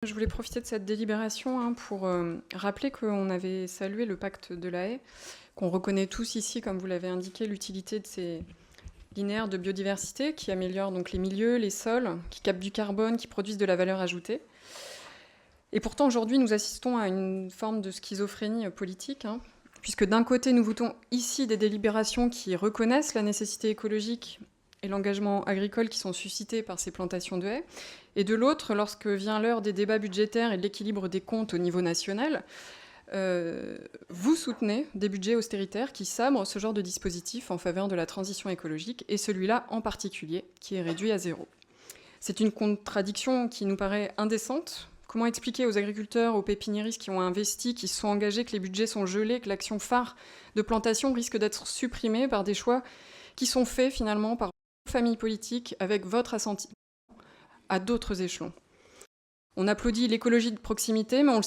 Je voulais profiter de cette délibération pour rappeler qu'on avait salué le pacte de la haie, qu'on reconnaît tous ici, comme vous l'avez indiqué, l'utilité de ces linéaires de biodiversité qui améliorent donc les milieux, les sols, qui captent du carbone, qui produisent de la valeur ajoutée. Et pourtant, aujourd'hui, nous assistons à une forme de schizophrénie politique, puisque d'un côté, nous votons ici des délibérations qui reconnaissent la nécessité écologique et l'engagement agricole qui sont suscités par ces plantations de haies, et de l'autre, lorsque vient l'heure des débats budgétaires et de l'équilibre des comptes au niveau national, vous soutenez des budgets austéritaires qui sabrent ce genre de dispositif en faveur de la transition écologique, et celui-là en particulier, qui est réduit à zéro. C'est une contradiction qui nous paraît indécente. Comment expliquer aux agriculteurs, aux pépiniéristes qui ont investi, qui se sont engagés, que les budgets sont gelés, que l'action phare de plantation risque d'être supprimée par des choix qui sont faits finalement par vos familles politiques avec votre assentiment à d'autres échelons? On applaudit l'écologie de proximité, mais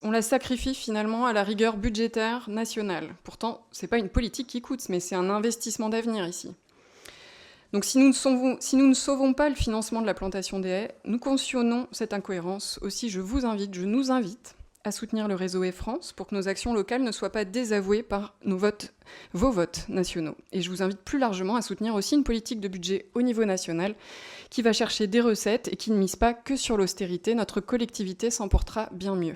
on la sacrifie finalement à la rigueur budgétaire nationale. Pourtant, ce n'est pas une politique qui coûte, mais c'est un investissement d'avenir ici. Donc si nous ne sauvons pas le financement de la plantation des haies, nous cautionnons cette incohérence. Aussi, je nous invite à soutenir le réseau Haies France pour que nos actions locales ne soient pas désavouées par vos votes nationaux. Et je vous invite plus largement à soutenir aussi une politique de budget au niveau national qui va chercher des recettes et qui ne mise pas que sur l'austérité. Notre collectivité s'en portera bien mieux.